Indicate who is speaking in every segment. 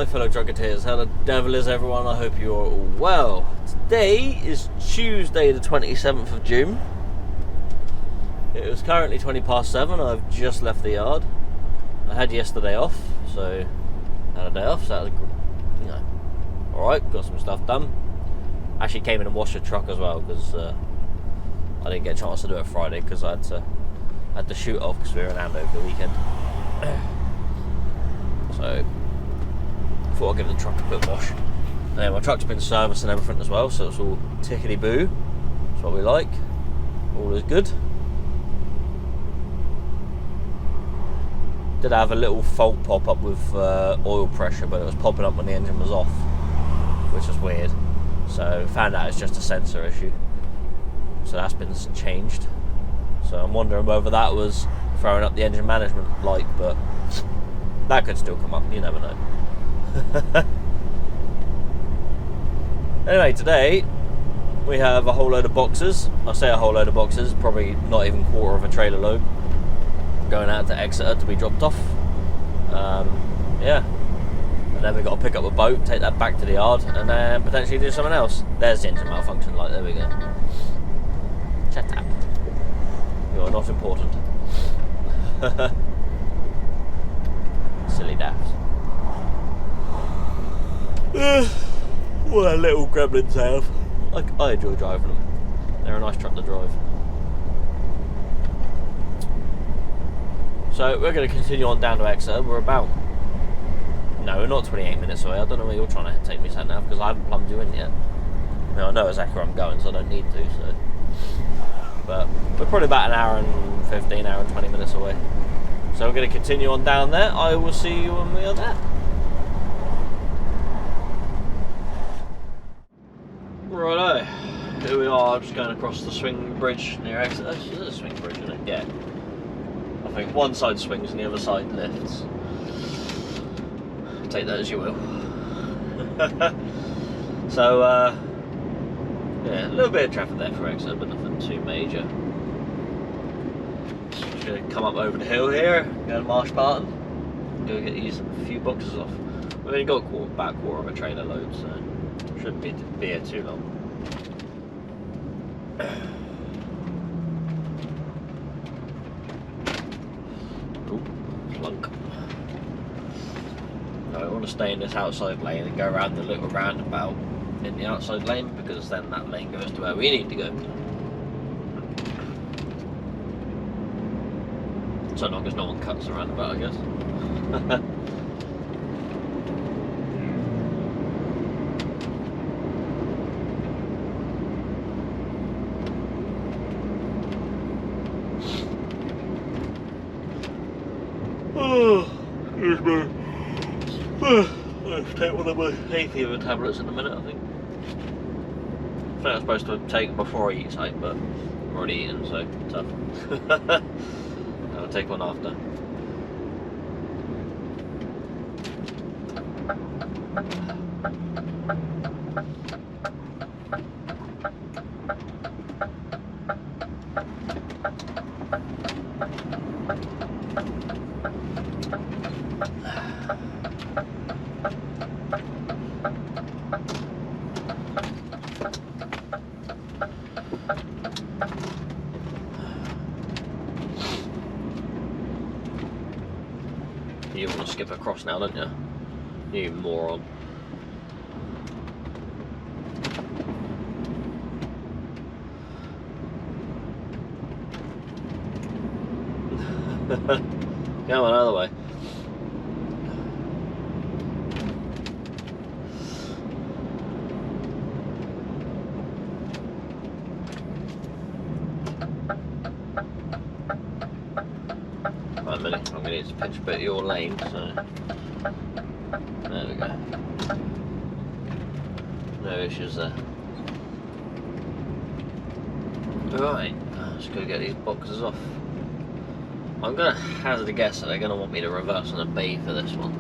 Speaker 1: my fellow Trucketeers, how the devil is everyone? I hope you're all well. Today is Tuesday the 27th of June. It was currently 7:20. I've just left the yard. I had yesterday off, so I had a day off, so that was, alright, got some stuff done. Actually came in and washed the truck as well, because I didn't get a chance to do it Friday, because I had to shoot off because we were in Andover over the weekend. So thought I'd give the truck a bit of wash. My truck's been serviced and everything as well, so it's all tickety-boo. That's what we like. All is good. Did have a little fault pop up with oil pressure, but it was popping up when the engine was off, which was weird. So found out it's just a sensor issue. So that's been changed. So I'm wondering whether that was throwing up the engine management light, but that could still come up, you never know. Anyway, today we have a whole load of boxes. I say a whole load of boxes, probably not even quarter of a trailer load, going out to Exeter to be dropped off. Yeah, and then we've got to pick up a boat, take that back to the yard, and then potentially do something else. There's the engine malfunction light, there we go. Shut up. You are not important. Silly daft. What a little gremlins have. I enjoy driving them. They're a nice truck to drive. So we're going to continue on down to Exeter. We're we're not 28 minutes away. I don't know where you're trying to take me to now, because I haven't plumbed you in yet. I know exactly where I'm going, so I don't need to. So, but we're probably about an hour and 15, hour and 20 minutes away. So we're going to continue on down there. I will see you when we are there. Righto, here we are, just going across the swing bridge near Exeter. This is a swing bridge, isn't it? Yeah. I think one side swings and the other side lifts. Take that as you will. So, yeah, a little bit of traffic there for Exeter, but nothing too major. Just going to come up over the hill here, go to Marsh Barton, go get these few boxes off. We've only got about a quarter of a trailer load, so shouldn't be here too long. Ooh, plunk. No, I want to stay in this outside lane and go around the little roundabout in the outside lane, because then that lane goes to where we need to go. So long as no one cuts the roundabout, I guess. Oh, excuse me. I have to take one of my hay fever tablets in a minute, I think. I think I'm supposed to take before I eat something, but I'm already eating, so tough. I'll take one after. You want to skip across now, don't you? You moron. Come on, other way. Right, a minute, I'm going to need to pinch a bit of your lane, so there we go. No issues there. Right, let's go get these boxes off. I'm going to hazard a guess that they're going to want me to reverse on a bay for this one.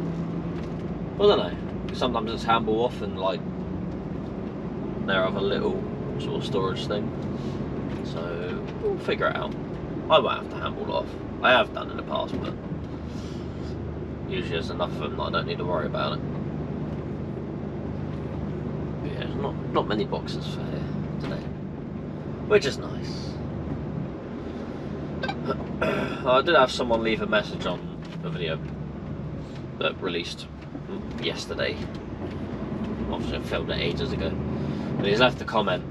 Speaker 1: I don't know. Sometimes it's handball off and like they have a little sort of storage thing. So we'll figure it out. I won't have to handball off. I have done in the past, but usually there's enough of them that I don't need to worry about it. yeah, not many boxes for here today, which is nice. I did have someone leave a message on a video that released yesterday. Obviously I filmed it ages ago, but he's left a comment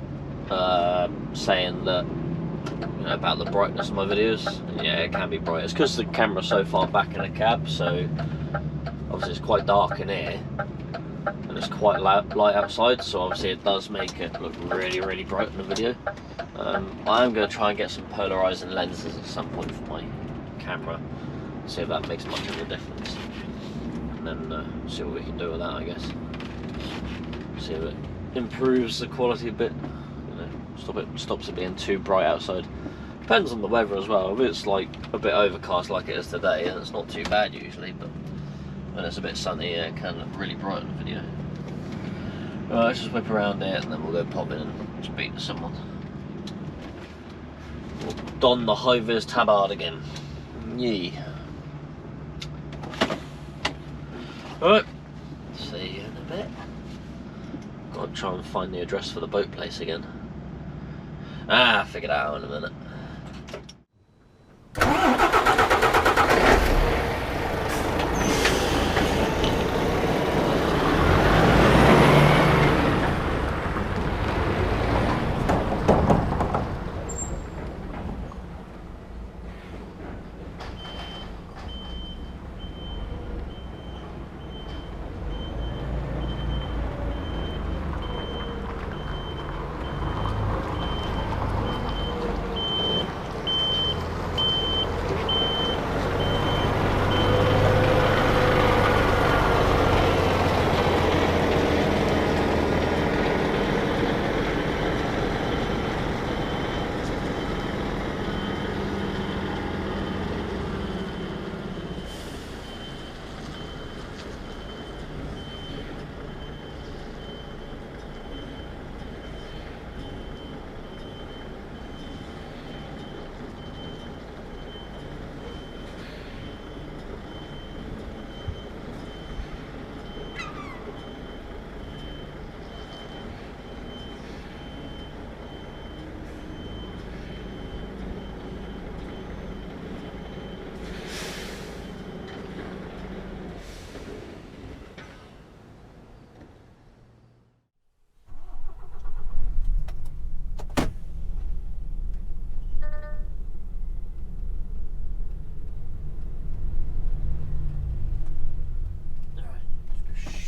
Speaker 1: saying that, you know, about the brightness of my videos. Yeah, it can be bright. It's because the camera's so far back in the cab, so obviously it's quite dark in here and it's quite light outside, so obviously it does make it look really, really bright in the video. I am going to try and get some polarizing lenses at some point for my camera, see if that makes much of a difference, and then see what we can do with that, I guess. See if it improves the quality a bit, you know, stops it being too bright outside. Depends on the weather as well. If it's like a bit overcast like it is today, and it's not too bad usually, but when it's a bit sunny, yeah, it can look really bright in the video. Right, let's just whip around there and then we'll go pop in and speak to someone. We'll don the high-vis tabard again. Yee. Alright, see you in a bit. Gotta try and find the address for the boat place again. Ah, figured it out in a minute.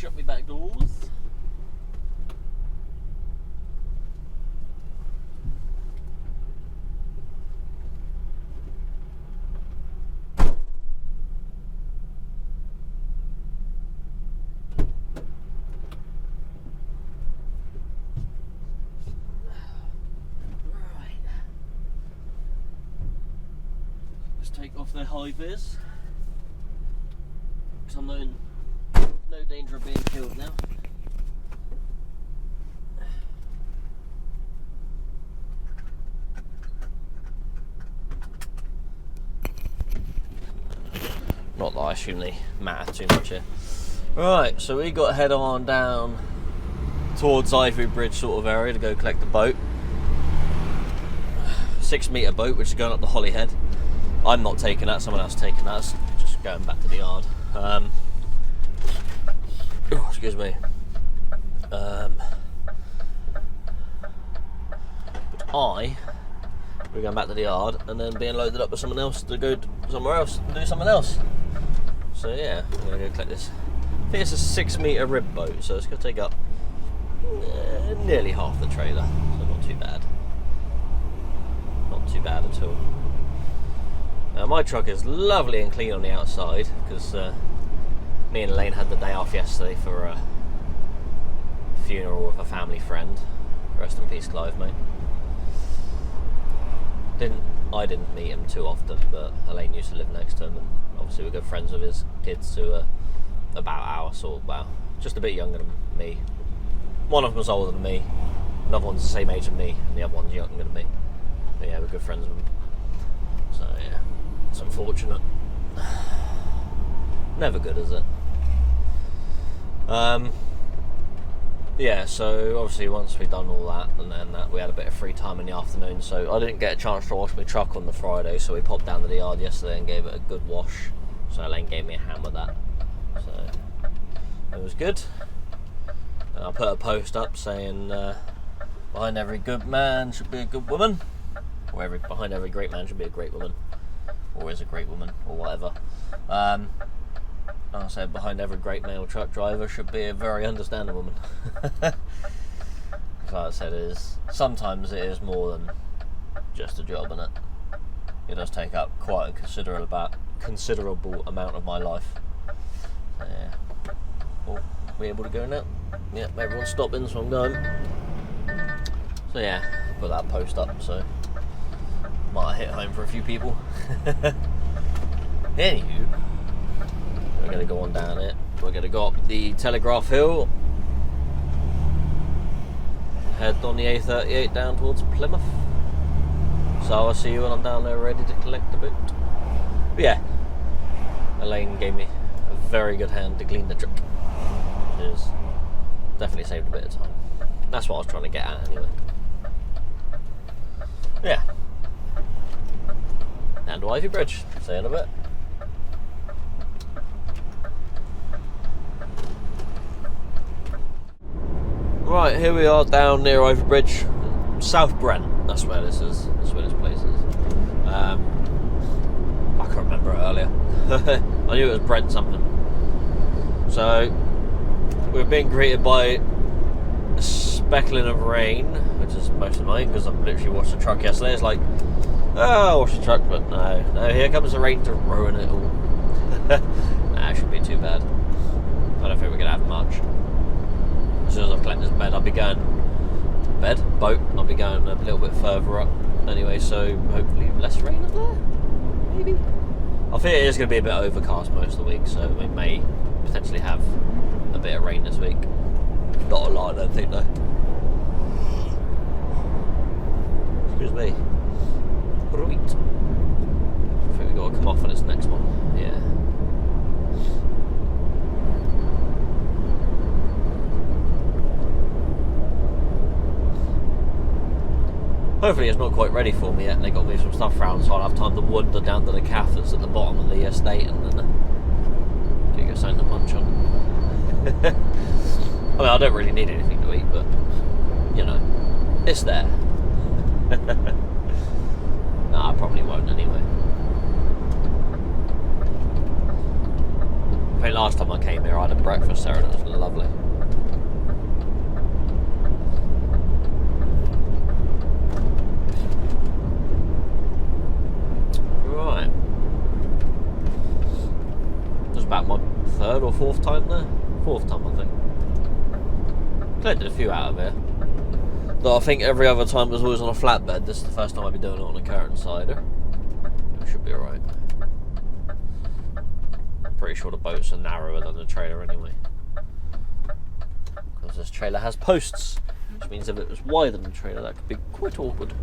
Speaker 1: Shut me back doors. Right. Let's take off their high vis, because I'm not in no danger of being killed now. Not that I assume they matter too much here. Right, so we got to head on down towards Ivory Bridge sort of area to go collect the boat. 6 metre boat which is going up the Holyhead. I'm not taking that, someone else taking that. It's just going back to the yard. Oh, excuse me. We're going back to the yard and then being loaded up with someone else to go somewhere else and do something else. So yeah, I'm going to go collect this. I think it's a 6 metre rib boat, so it's going to take up nearly half the trailer, so not too bad. Not too bad at all. Now my truck is lovely and clean on the outside because me and Elaine had the day off yesterday for a funeral of a family friend. Rest in peace, Clive, mate. I didn't meet him too often, but Elaine used to live next to him, and obviously we're good friends with his kids who are about our sort, well, just a bit younger than me. One of them was older than me, another one's the same age as me, and the other one's younger than me. But yeah, we're good friends with them. So yeah, it's unfortunate. Never good, is it? Yeah, so obviously once we'd done all that, and then we had a bit of free time in the afternoon, so I didn't get a chance to wash my truck on the Friday, so we popped down to the yard yesterday and gave it a good wash. So Elaine gave me a hand with that, so it was good. And I put a post up saying behind every good man should be a good woman, or behind every great man should be a great woman, or is a great woman, or whatever. I said behind every great male truck driver should be a very understanding woman. Like I said, sometimes it is more than just a job, innit? It does take up quite a considerable amount of my life. So, yeah. Oh, we able to go now? Yeah, everyone's stopping, so I'm going. So yeah, put that post up, so might hit home for a few people. Anywho, we're going to go on down it. We're going to go up the Telegraph Hill, head on the A38 down towards Plymouth. So I'll see you when I'm down there ready to collect the boot. But yeah, Elaine gave me a very good hand to clean the truck, which has definitely saved a bit of time. That's what I was trying to get at anyway. Yeah. And Ivy Bridge. See you in a bit. Right, here we are down near Overbridge, South Brent. That's where this is. That's where this place is. I can't remember it earlier. I knew it was Brent something. So we're being greeted by a speckling of rain, which is most annoying because I've literally washed the truck yesterday. It's like, oh, I washed the truck, but no, here comes the rain to ruin it all. Nah, it shouldn't be too bad. I don't think we're gonna have much. As soon as I've collected this boat, I'll be going a little bit further up anyway, so hopefully less rain up there, maybe. I think it is going to be a bit overcast most of the week, so we may potentially have a bit of rain this week. Not a lot, I don't think, though. Excuse me. Right. I think we've got to come off on this next one. Yeah. Hopefully it's not quite ready for me yet. They got me some stuff round, so I'll have time to wander down to the cafe that's at the bottom of the estate and then do get something to munch on. I mean, I don't really need anything to eat, but you know, it's there. Nah, I probably won't anyway. I think last time I came here I had a breakfast there and it was lovely. Right. It was about my third or fourth time there. Fourth time, I think. Collected a few out of here. Though I think every other time was always on a flatbed. This is the first time I've been doing it on a current cider. It should be alright. Pretty sure the boats are narrower than the trailer anyway. Because this trailer has posts. Which means if it was wider than the trailer, that could be quite awkward.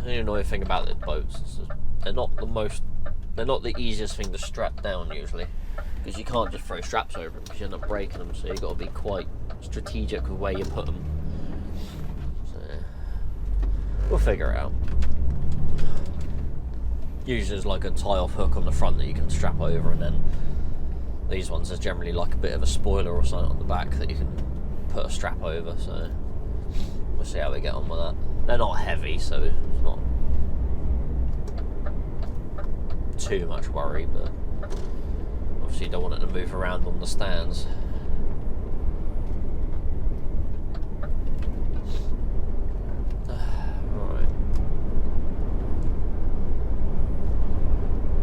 Speaker 1: The annoying thing about the boats is they're not the easiest thing to strap down usually, because you can't just throw straps over them because you end up breaking them, so you've got to be quite strategic with where you put them. So we'll figure it out. Usually there's like a tie-off hook on the front that you can strap over, and then these ones there's generally like a bit of a spoiler or something on the back that you can put a strap over, so we'll see how we get on with that. They're not heavy, so it's not too much worry, but obviously you don't want it to move around on the stands. Right.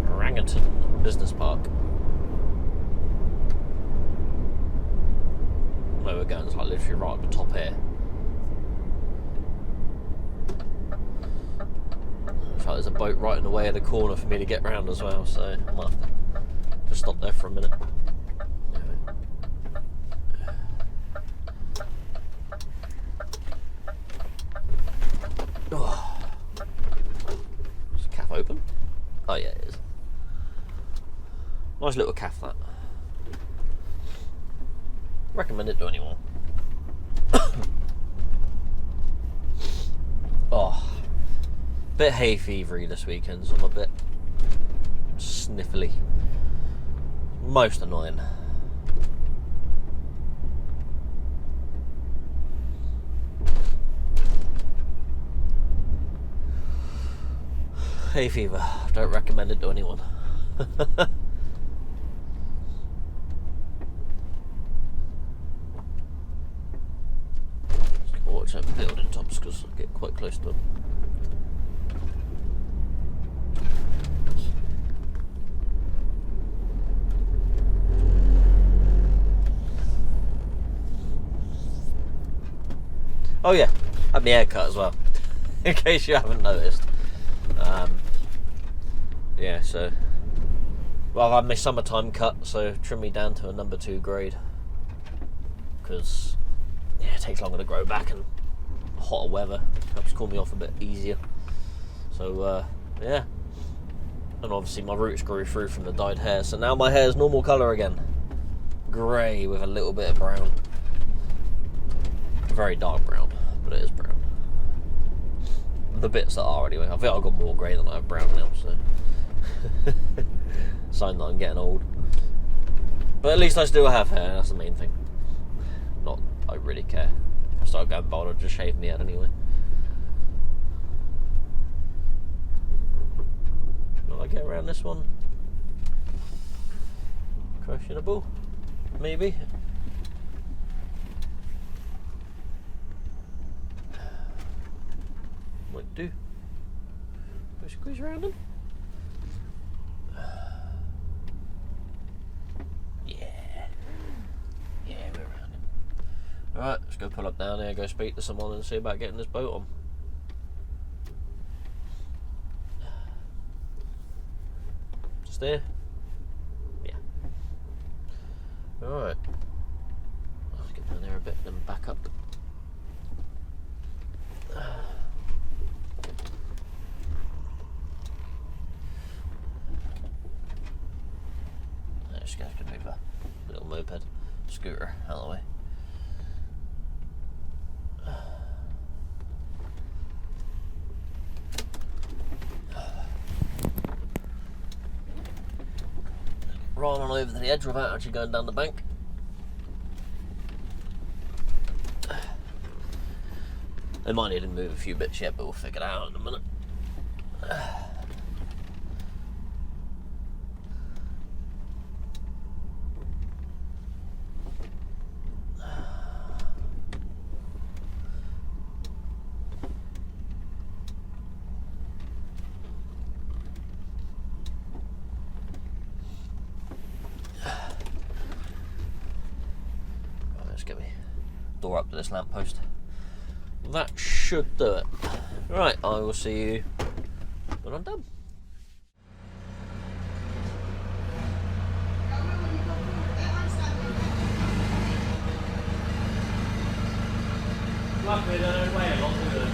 Speaker 1: Orangutan Business Park. Where we're going is like literally right at the top here. There's a boat right in the way of the corner for me to get round as well, so I might have to just stop there for a minute. open? Oh yeah, it is. Nice little calf, that. Recommend it to anyone. Oh, bit hay fevery this weekend, so I'm a bit sniffly. Most annoying. Hay fever. Don't recommend it to anyone. Watch out building tops because I get quite close to them. Oh yeah, I had my hair cut as well, in case you haven't noticed. Yeah, so, well, I've had my summertime cut, so trim me down to a number 2 grade, because yeah, it takes longer to grow back and hotter weather helps cool me off a bit easier. So yeah, and obviously my roots grew through from the dyed hair, so now my hair is normal colour again, grey with a little bit of brown. Very dark brown, but it is brown. The bits that are anyway. I think I've got more grey than I have brown now, so sign that I'm getting old. But at least I still have hair, that's the main thing. Not I really care. If I start going bald, I'll just shave my head anyway. Will I get around this one? Questionable, maybe. Might do. Go squeeze around them. Yeah, we're around him. Alright, let's go pull up down here, go speak to someone and see about getting this boat on. Just there? Yeah. Alright. Let's get down there a bit and then back up. Just going to move a little moped scooter out of the way. Rolling on over to the edge without actually going down the bank. They might need to move a few bits yet, but we'll figure it out in a minute. Let's get my door up to this lamppost. That should do it. Right, I will see you when I'm done. Luckily, they don't weigh a lot, do they?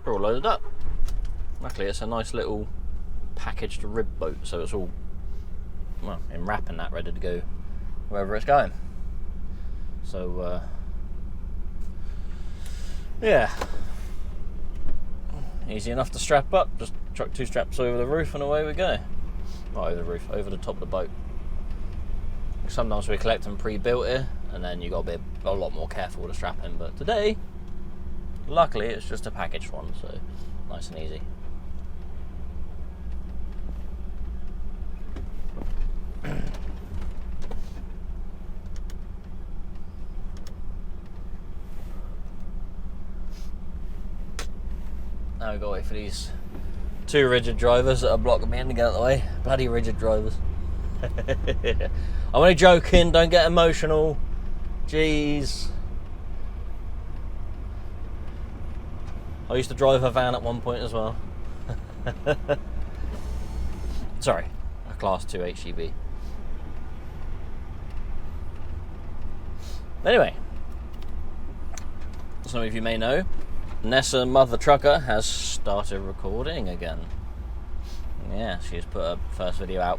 Speaker 1: We're all loaded up. Luckily it's a nice little packaged rib boat, so it's all, well, in wrap and that, ready to go wherever it's going. So yeah, easy enough to strap up, just chuck 2 straps over the roof and away we go. Not over the roof, over the top of the boat. Sometimes we collect them pre-built here, and then you got to be a lot more careful with the strapping, but today, luckily it's just a packaged one, so nice and easy. Now we've got to wait for these 2 rigid drivers that are blocking me in to get out of the way. Bloody rigid drivers. I'm only joking, don't get emotional. Jeez. I used to drive a van at one point as well. Sorry, a Class 2 HEV. Anyway, some of you may know, Nessa Mother Trucker has started recording again. Yeah, she's put her first video out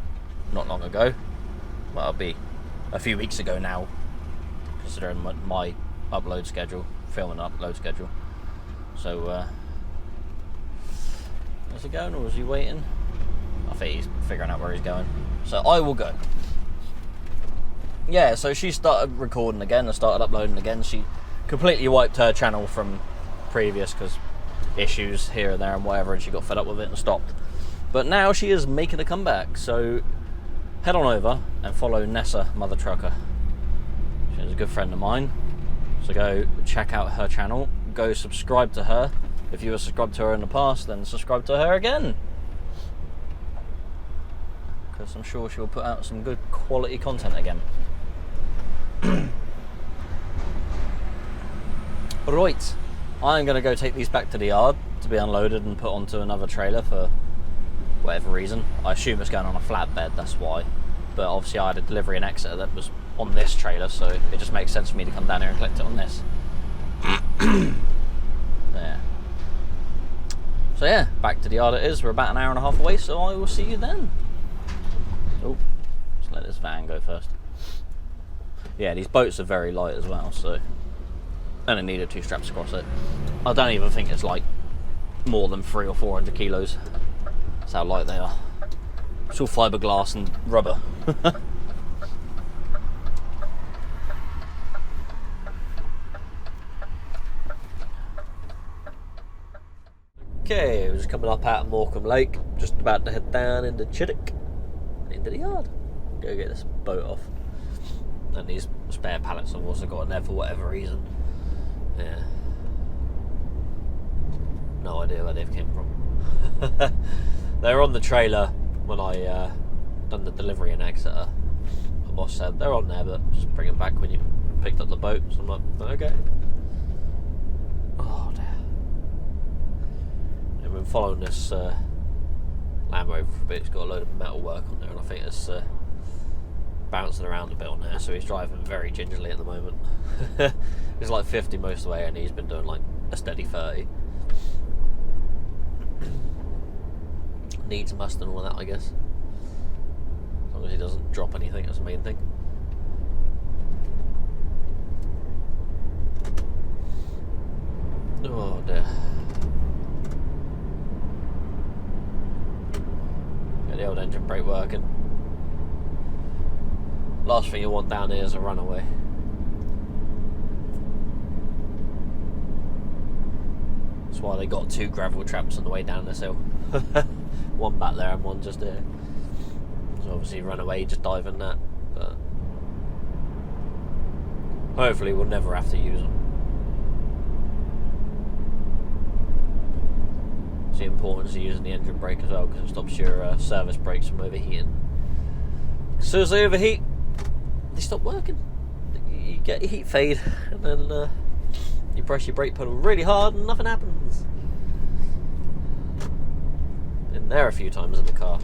Speaker 1: not long ago. Well, it'll be a few weeks ago now, considering my upload schedule, filming upload schedule. So, is he going or is he waiting? I think he's figuring out where he's going. So I will go. Yeah, so she started recording again and started uploading again. She completely wiped her channel from previous because issues here and there and whatever, and she got fed up with it and stopped. But now she is making a comeback, so head on over and follow Nessa Mother Trucker. She's a good friend of mine, so go check out her channel. Go subscribe to her. If you were subscribed to her in the past, then subscribe to her again, because I'm sure she'll put out some good quality content again. Right, I'm going to go take these back to the yard to be unloaded and put onto another trailer for whatever reason. I assume it's going on a flatbed, that's why. But obviously I had a delivery in Exeter that was on this trailer, so it just makes sense for me to come down here and collect it on this. There. So yeah, back to the yard it is. We're about an hour and a half away, so I will see you then. Oh, just let this van go first. Yeah, these boats are very light as well, so and it needed 2 straps across it. I don't even think it's like more than 300 or 400 kilos. That's how light they are. It's all fiberglass and rubber. Okay, we're just coming up out of Morecambe Lake, just about to head down into Chiddock, into the yard. Go get this boat off. And these spare pallets I've also got in there for whatever reason. Yeah. No idea where they've came from. They were on the trailer when I done the delivery in Exeter. My boss said they're on there, but just bring them back when you picked up the boat. So I'm like, okay. Oh dear. I've been following this Land Rover for a bit. It's got a load of metal work on there, and I think it's bouncing around a bit on there. So he's driving very gingerly at the moment. He's like 50 most of the way, and he's been doing like a steady 30. Needs must and all that, I guess. As long as he doesn't drop anything, that's the main thing. Oh dear. Get the old engine brake working. Last thing you want down here is a runaway. That's why they got 2 gravel traps on the way down this hill. One back there and one just here. So obviously runaway, just dive in that. But hopefully we'll never have to use them. It's the importance of using the engine brake as well, because it stops your service brakes from overheating. As soon as they overheat, they stop working. You get your heat fade, and then you press your brake pedal really hard and nothing happens. Been there a few times in the car.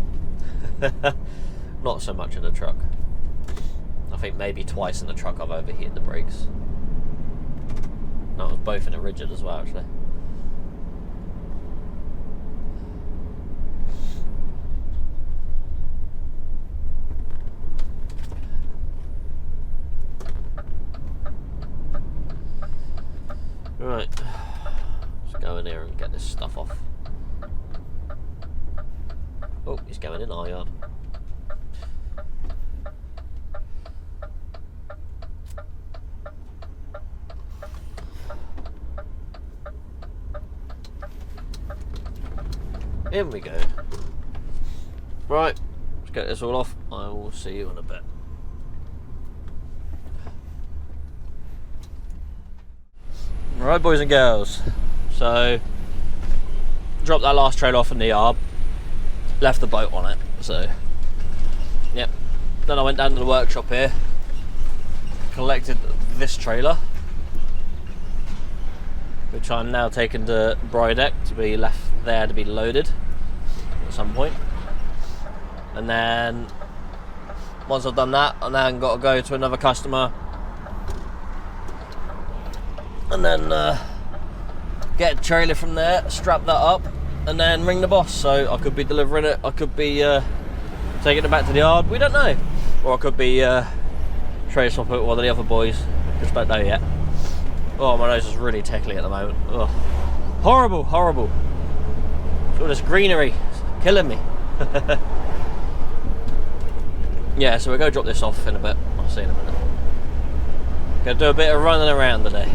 Speaker 1: Not so much in the truck. I think maybe twice in the truck I've overheated the brakes. That was both in a rigid as well, actually. Right, let's go in here and get this stuff off. Oh, he's going in our yard. In we go. Right, let's get this all off. I will see you in a bit. Right, boys and girls, so dropped that last trailer off in the yard, left the boat on it, so yep. Then I went down to the workshop here, collected this trailer, which I'm now taking to Brydeck to be left there to be loaded at some point. And then once I've done that, I then got to go to another customer and then get a trailer from there, strap that up, and then ring the boss. So I could be delivering it, I could be taking it back to the yard, we don't know. Or I could be trailer swap it with one of the other boys, just don't know yet. Oh, my nose is really tickly at the moment. Ugh. Horrible, horrible. All this greenery, it's killing me. Yeah, so we'll go drop this off in a bit. I'll see you in a minute. Gonna do a bit of running around today.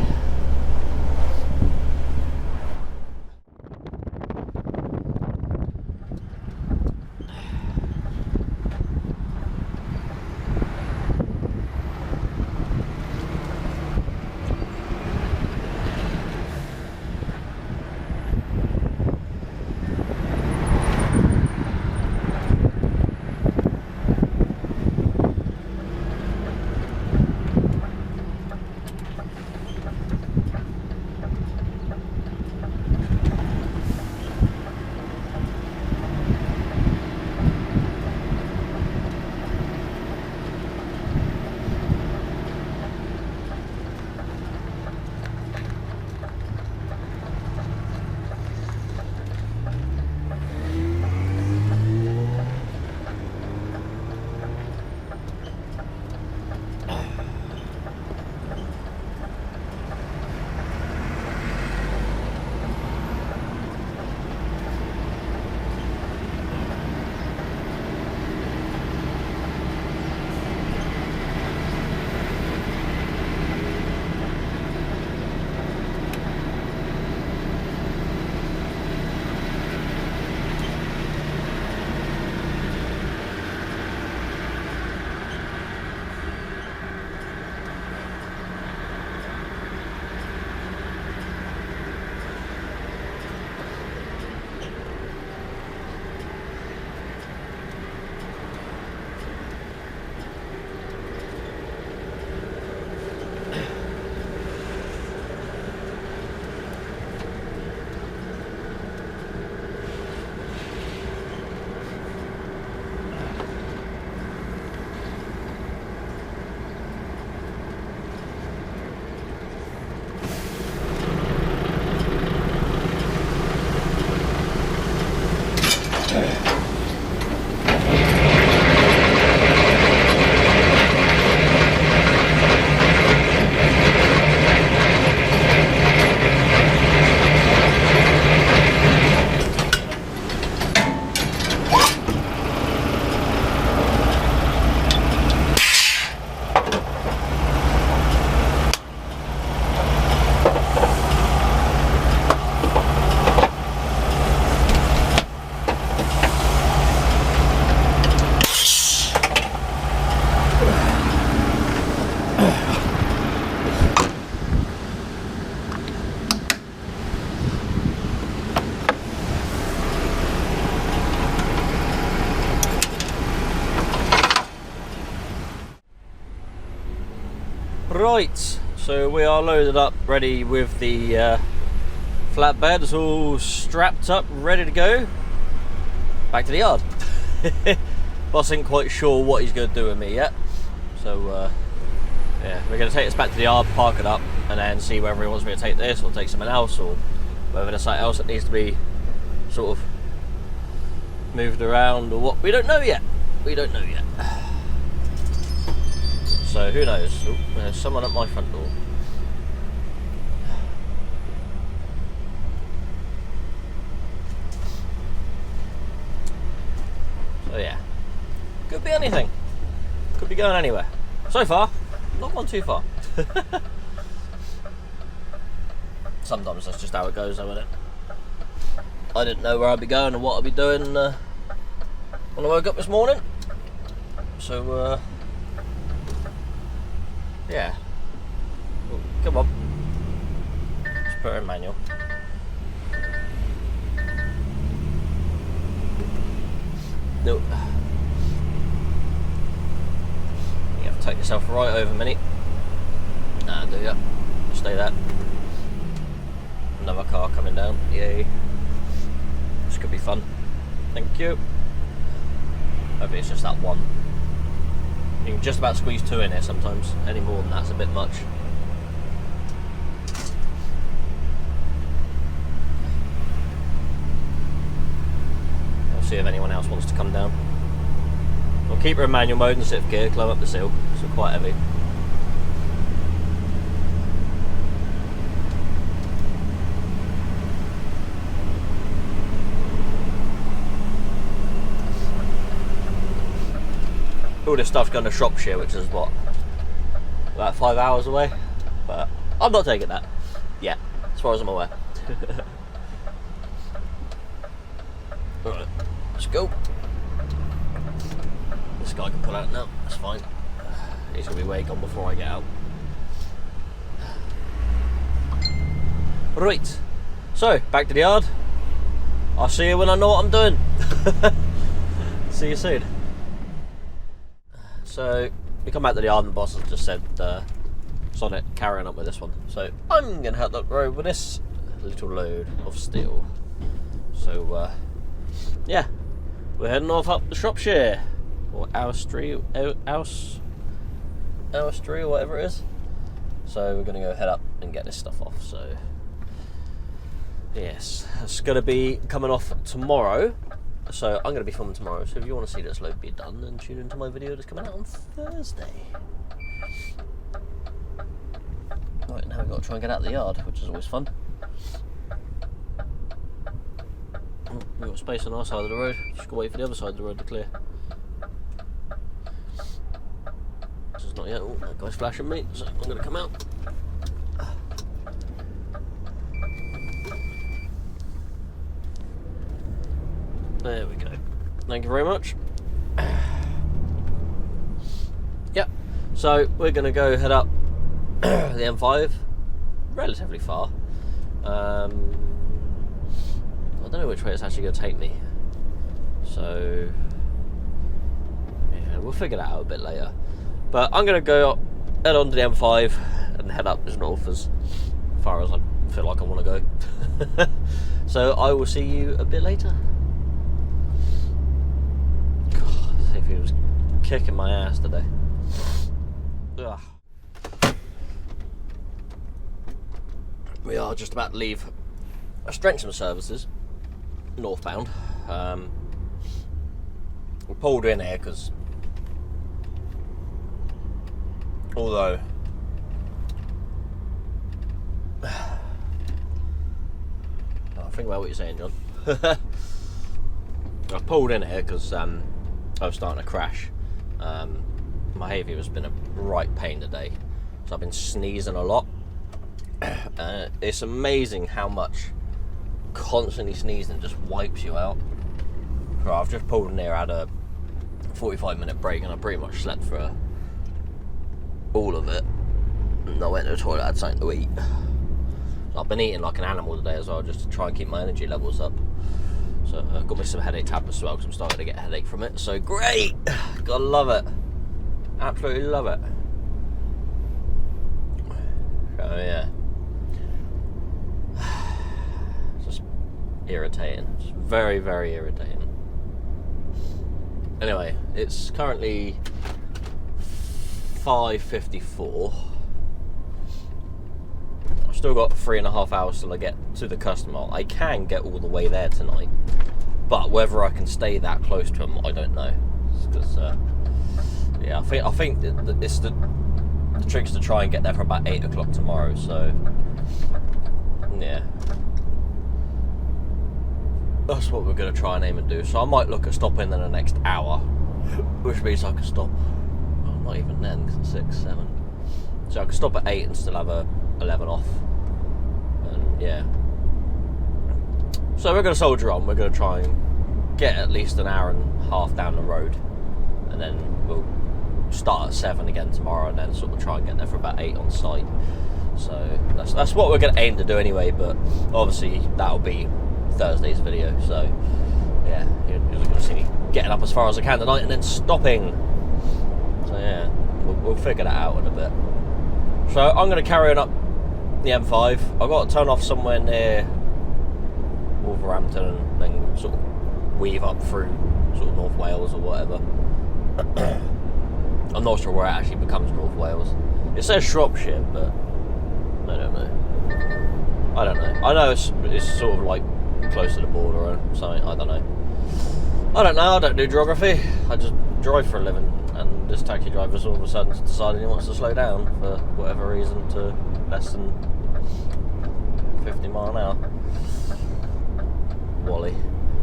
Speaker 1: Right, so we are loaded up, ready with the flatbed. It's all strapped up, ready to go. Back to the yard. Boss ain't quite sure what he's going to do with me yet. So, yeah, we're going to take this back to the yard, park it up, and then see whether he wants me to take this or take something else, or whether there's something else that needs to be sort of moved around or what. We don't know yet. We don't know yet. So who knows? Oh, there's someone at my front door. So yeah, could be anything. Could be going anywhere. So far, not gone too far. Sometimes that's just how it goes, though, isn't it? I didn't know where I'd be going and what I'd be doing when I woke up this morning. So yeah. Oh, come on. Let's put her in manual. No. You have to take yourself right over a minute. Nah, do ya? Stay that. Another car coming down. Yay. This could be fun. Thank you. Hopefully it's just that one. You can just about squeeze two in here sometimes. Any more than that's a bit much. I'll see if anyone else wants to come down. I'll keep her in manual mode and sit for gear, climb up this hill. It's quite heavy. All this stuff's going to Shropshire, which is what, about 5 hours away, but I'm not taking that yet, as far as I'm aware. Alright, let's go. This guy can pull out now, that's fine. He's going to be way gone before I get out. Right, so back to the yard. I'll see you when I know what I'm doing. See you soon. So we come back to the yard and the boss has just said sod it, carrying up with this one. So I'm going to head up the road with this little load of steel. So yeah, we're heading off up the Shropshire, or Owstree, or whatever it is. So we're going to go head up and get this stuff off. So yes, it's going to be coming off tomorrow. So I'm going to be filming tomorrow, so if you want to see this load be done, then tune into my video that's coming out on Thursday. Right, now we've got to try and get out of the yard, which is always fun. Oh, we've got space on our side of the road, just got to wait for the other side of the road to clear. This is not yet. Oh, that guy's flashing me, so I'm going to come out. There we go. Thank you very much. Yep. So we're going to go head up the M5, relatively far. I don't know which way it's actually going to take me. So yeah, we'll figure that out a bit later. But I'm going to go head on to the M5 and head up as north as far as I feel like I want to go. So I will see you a bit later. If he was kicking my ass today. Ugh. We are just about to leave Shropshire services northbound. We pulled in here because although think about what you're saying, John. I pulled in here because I was starting to crash. My hay fever's been a right pain today, so I've been sneezing a lot. It's amazing how much constantly sneezing just wipes you out. Right, I've just pulled in here, had a 45-minute break, and I pretty much slept for all of it. And I went to the toilet, had something to eat. So I've been eating like an animal today as well, just to try and keep my energy levels up. So I've got me some headache tablets as well, because I'm starting to get a headache from it. So great! Gotta love it. Absolutely love it. Oh yeah. It's just irritating. It's very, very irritating. Anyway, it's currently 5:54. I've still got 3.5 hours till I get to the customer. I can get all the way there tonight, but whether I can stay that close to him, I don't know. Because yeah, I think that it's the trick's to try and get there for about 8 o'clock tomorrow. So yeah, that's what we're gonna try and aim and do. So I might look at stopping in the next hour, which means I can stop. Oh, not even then, because it's 6, 7. So I can stop at 8 and still have a 11 off. And yeah. So we're gonna soldier on. We're gonna try and get at least an hour and a half down the road, and then we'll start at 7 again tomorrow, and then sort of try and get there for about 8 on site. So that's what we're going to aim to do anyway, but obviously that'll be Thursday's video. So yeah, you're going to see me getting up as far as I can tonight and then stopping. So yeah, we'll figure that out in a bit. So I'm going to carry on up the M5. I've got to turn off somewhere near Wolverhampton and then sort of weave up through sort of North Wales or whatever. I'm not sure where it actually becomes North Wales. It says Shropshire, but I don't know. I know it's sort of like close to the border or something. I don't know. I don't do geography. I just drive for a living, and this taxi driver's all of a sudden decided he wants to slow down for whatever reason to less than 50 mile an hour. Wally.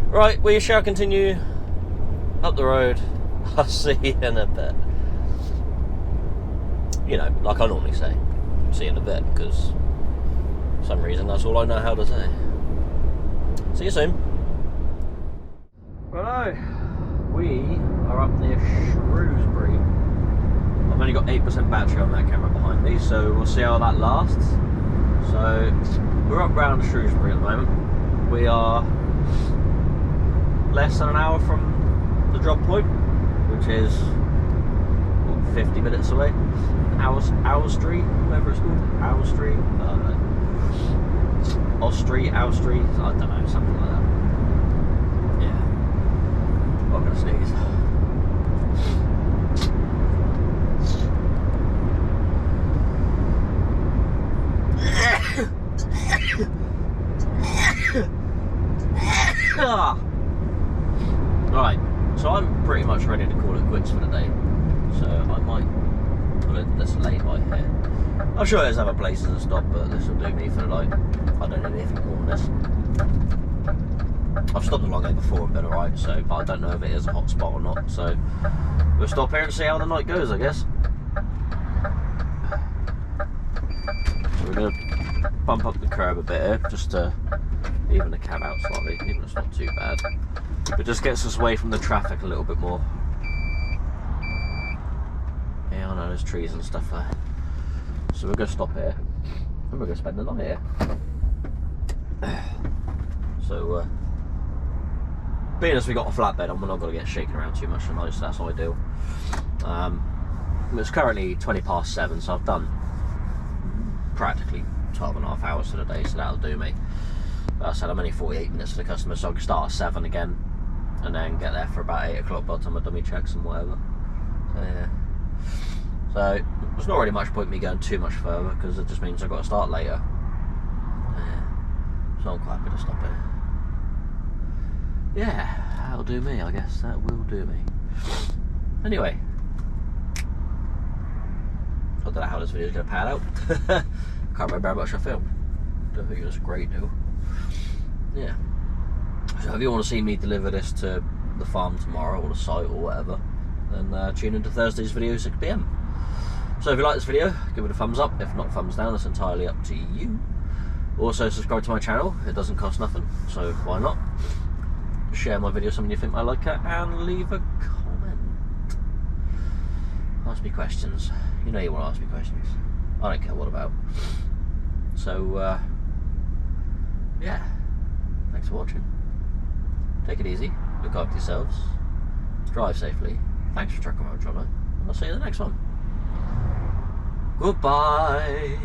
Speaker 1: Right, we shall continue up the road. I'll see you in a bit. You know, like I normally say, see you in a bit, because for some reason that's all I know how to say. See you soon. Righto, we are up near Shrewsbury. I've only got 8% battery on that camera behind me, so we'll see how that lasts. So we're up round Shrewsbury at the moment. We are less than an hour from the drop point, which is 50 minutes away. Owl Street, whatever it's called. Owl Street, I don't know. Owl Street, I don't know, something like that. Yeah. I'm gonna sneeze. Right, so I'm pretty much ready to call it quits for the day. So I might put it this late by here. I'm sure there's other places to stop, but this will do me for the night. I don't need anything more than this. I've stopped along here before and been alright, so, but I don't know if it is a hot spot or not. So we'll stop here and see how the night goes, I guess. So we're going to bump up the curb a bit here, just to even the cab out slightly, even if it's not too bad. It just gets us away from the traffic a little bit more. Yeah, I know there's trees and stuff there. So we're going to stop here and we're going to spend the night here. So, being as we got a flatbed on, we're not going to get shaken around too much tonight, so that's what I do. It's currently 20 past 7, so I've done practically 12.5 hours for the day, so that'll do me. But I said I'm only 48 minutes to the customer, so I can start at 7 again and then get there for about 8 o'clock by the time I dummy checks and whatever. So yeah. So there's not really much point in me going too much further, because it just means I've got to start later. Yeah. So I'm quite happy to stop it. Yeah, that'll do me, I guess. That will do me. Anyway. I don't know how this video is going to pan out. Can't remember how much I filmed. Don't think it was a great deal. Yeah. So if you want to see me deliver this to the farm tomorrow, or the site, or whatever, then tune into Thursday's video, 6 PM. So if you like this video, give it a thumbs up. If not, thumbs down. That's entirely up to you. Also, subscribe to my channel. It doesn't cost nothing, so why not? Share my video, something you think I like it, and leave a comment. Ask me questions. You know you want to ask me questions. I don't care what about. So, yeah. Thanks for watching. Take it easy. Look after yourselves. Drive safely. Thanks for trucking around, Jono. And I'll see you in the next one. Goodbye.